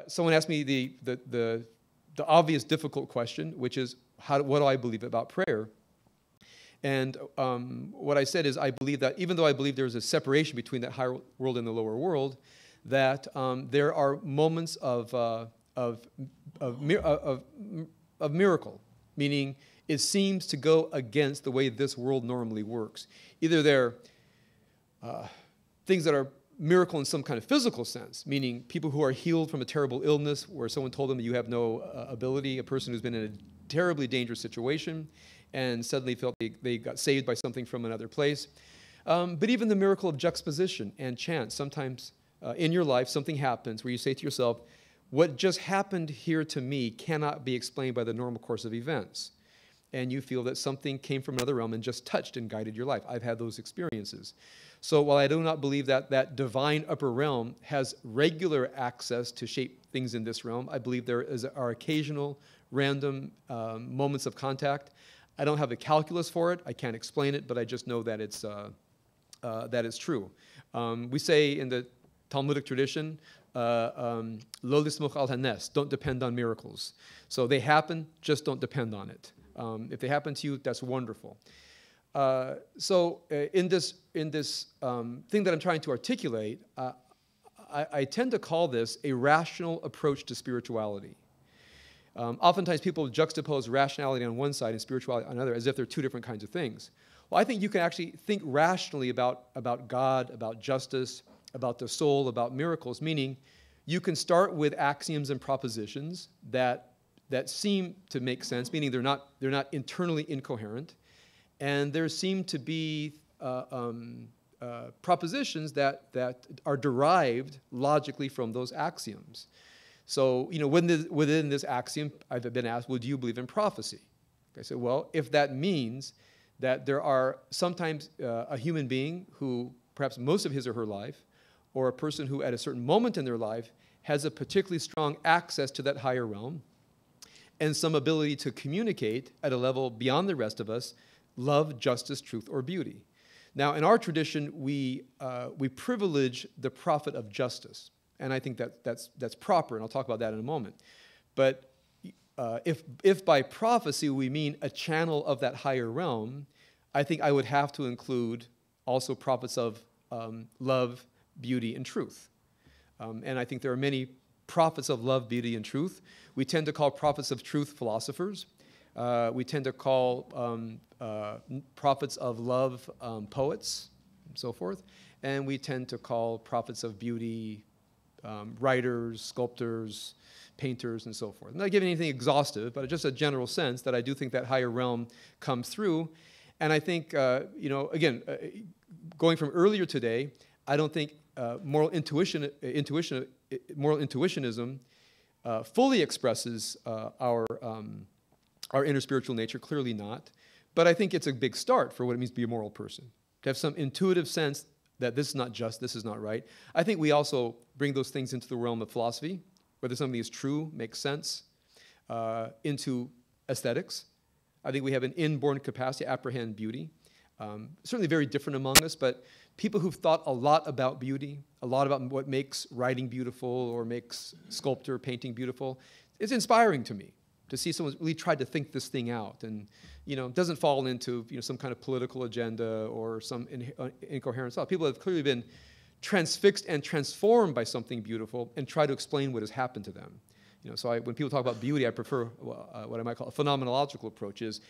Someone asked me the obvious difficult question, which is, what do I believe about prayer? And what I said is, I believe that even though I believe there's a separation between the higher world and the lower world, that there are moments of miracle, meaning it seems to go against the way this world normally works. Either they're things that are miracle in some kind of physical sense, meaning people who are healed from a terrible illness where someone told them you have no ability, a person who's been in a terribly dangerous situation and suddenly felt they got saved by something from another place. But even the miracle of juxtaposition and chance. Sometimes in your life something happens where you say to yourself, what just happened here to me cannot be explained by the normal course of events. And you feel that something came from another realm and just touched and guided your life. I've had those experiences. So while I do not believe that that divine upper realm has regular access to shape things in this realm, I believe there are occasional random moments of contact. I don't have a calculus for it. I can't explain it, but I just know that it's true. We say in the Talmudic tradition, lo lismoch al hanes, don't depend on miracles. So they happen, just don't depend on it. If they happen to you, that's wonderful. So in this thing that I'm trying to articulate, I tend to call this a rational approach to spirituality. Oftentimes people juxtapose rationality on one side and spirituality on another as if they're two different kinds of things. Well, I think you can actually think rationally about God, about justice, about the soul, about miracles, meaning you can start with axioms and propositions that seem to make sense, meaning they're not internally incoherent, and there seem to be propositions that are derived logically from those axioms. So, within this axiom, I've been asked, well, do you believe in prophecy? I said, well, if that means that there are sometimes a human being who, perhaps most of his or her life, or a person who at a certain moment in their life has a particularly strong access to that higher realm, and some ability to communicate at a level beyond the rest of us, love, justice, truth, or beauty. Now, in our tradition, we privilege the prophet of justice, and I think that's proper, and I'll talk about that in a moment. But if by prophecy we mean a channel of that higher realm, I think I would have to include also prophets of love, beauty, and truth. And I think there are many prophets of love, beauty, and truth. We tend to call prophets of truth philosophers. We tend to call prophets of love poets, and so forth. And we tend to call prophets of beauty writers, sculptors, painters, and so forth. I'm not giving anything exhaustive, but just a general sense that I do think that higher realm comes through. And I think, again, going from earlier today, I don't think moral intuitionism fully expresses our inner spiritual nature, clearly not. But I think it's a big start for what it means to be a moral person, to have some intuitive sense that this is not just, this is not right. I think we also bring those things into the realm of philosophy, whether something is true, makes sense, into aesthetics. I think we have an inborn capacity to apprehend beauty. Certainly very different among us, but people who've thought a lot about beauty, a lot about what makes writing beautiful or makes sculpture, painting beautiful, it's inspiring to me to see someone really tried to think this thing out and doesn't fall into some kind of political agenda or some incoherent thought. People have clearly been transfixed and transformed by something beautiful and try to explain what has happened to them. So when people talk about beauty, I prefer what I might call a phenomenological approach, is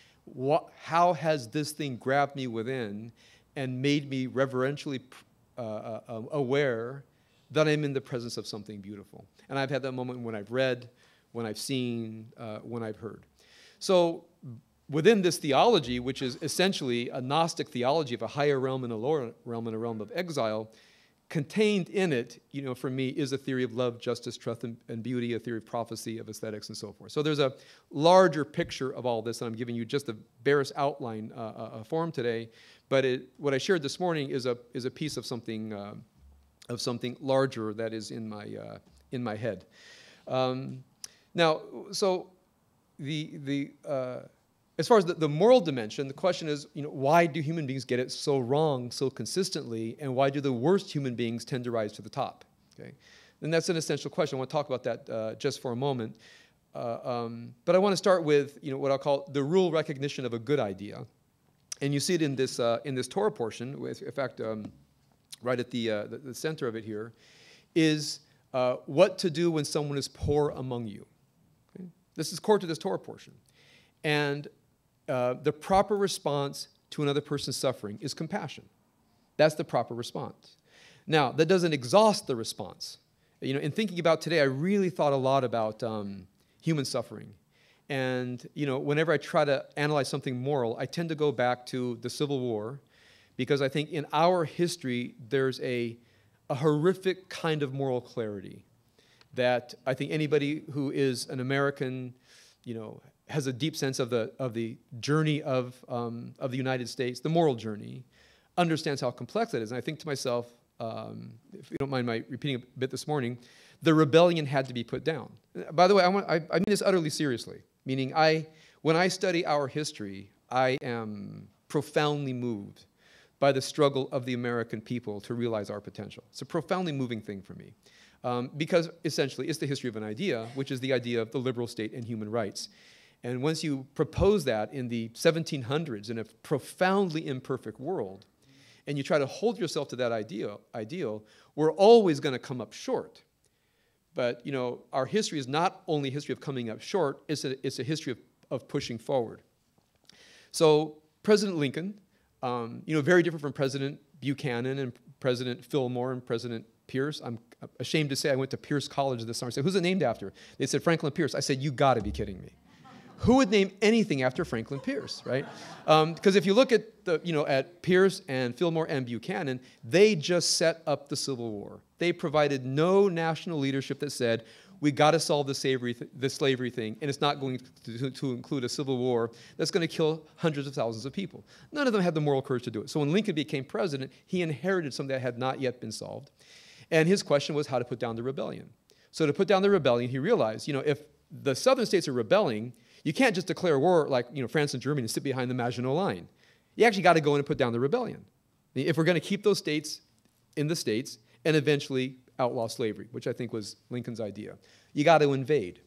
how has this thing grabbed me within and made me reverentially aware that I'm in the presence of something beautiful. And I've had that moment when I've read, when I've seen, when I've heard. So within this theology, which is essentially a Gnostic theology of a higher realm and a lower realm and a realm of exile, contained in it, for me, is a theory of love, justice, truth, and beauty, a theory of prophecy, of aesthetics, and so forth. So there's a larger picture of all this, and I'm giving you just the barest outline form today. But what I shared this morning is a piece of something larger that is in my head. Now, so as far as the moral dimension, the question is, why do human beings get it so wrong so consistently, and why do the worst human beings tend to rise to the top? Okay, And that's an essential question. I want to talk about that just for a moment. But I want to start with what I'll call the rule recognition of a good idea. And you see it in this Torah portion. In fact, right at the center of it here is what to do when someone is poor among you. Okay? This is core to this Torah portion. And the proper response to another person's suffering is compassion. That's the proper response. Now, that doesn't exhaust the response. In thinking about today, I really thought a lot about human suffering. And, whenever I try to analyze something moral, I tend to go back to the Civil War, because I think in our history, there's a horrific kind of moral clarity that I think anybody who is an American, has a deep sense of the journey of the United States, the moral journey, understands how complex it is. And I think to myself, if you don't mind my repeating a bit this morning, the rebellion had to be put down. By the way, I mean this utterly seriously, meaning when I study our history, I am profoundly moved by the struggle of the American people to realize our potential. It's a profoundly moving thing for me, because essentially it's the history of an idea, which is the idea of the liberal state and human rights. And once you propose that in the 1700s in a profoundly imperfect world, and you try to hold yourself to that ideal, we're always going to come up short. But our history is not only a history of coming up short; it's a history of pushing forward. So President Lincoln, very different from President Buchanan and President Fillmore and President Pierce. I'm ashamed to say I went to Pierce College this summer. I said, "Who's it named after?" They said Franklin Pierce. I said, "You got to be kidding me. Who would name anything after Franklin Pierce, right?" Because if you look at at Pierce and Fillmore and Buchanan, they just set up the Civil War. They provided no national leadership that said, we got to solve the slavery thing, and it's not going to include a civil war that's going to kill hundreds of thousands of people. None of them had the moral courage to do it. So when Lincoln became president, he inherited something that had not yet been solved. And his question was how to put down the rebellion. So to put down the rebellion, he realized, if the southern states are rebelling, you can't just declare war like France and Germany and sit behind the Maginot Line. You actually got to go in and put down the rebellion. If we're going to keep those states in the states and eventually outlaw slavery, which I think was Lincoln's idea, you got to invade.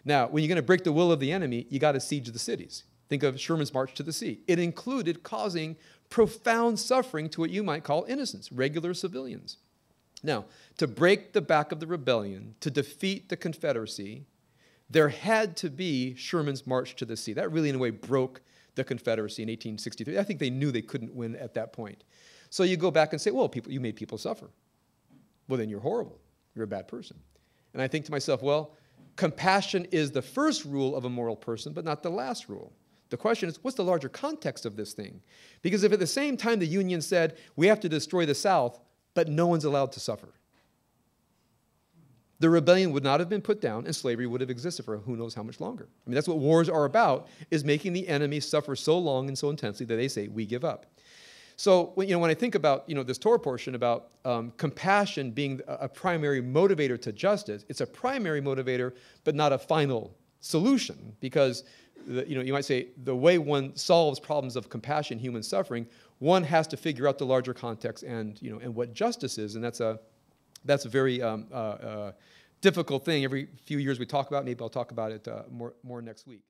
Now, when you're going to break the will of the enemy, you got to siege the cities. Think of Sherman's March to the Sea. It included causing profound suffering to what you might call innocents, regular civilians. Now, to break the back of the rebellion, to defeat the Confederacy, there had to be Sherman's March to the Sea. That really, in a way, broke the Confederacy in 1863. I think they knew they couldn't win at that point. So you go back and say, well, you made people suffer. Well, then you're horrible. You're a bad person. And I think to myself, well, compassion is the first rule of a moral person, but not the last rule. The question is, what's the larger context of this thing? Because if at the same time the Union said, we have to destroy the South, but no one's allowed to suffer, the rebellion would not have been put down and slavery would have existed for who knows how much longer. I mean, that's what wars are about, is making the enemy suffer so long and so intensely that they say, we give up. So when I think about this Torah portion about compassion being a primary motivator to justice, it's a primary motivator, but not a final solution, because you might say the way one solves problems of compassion, human suffering, one has to figure out the larger context and what justice is, and that's a very difficult thing. Every few years we talk about. Maybe I'll talk about it more next week.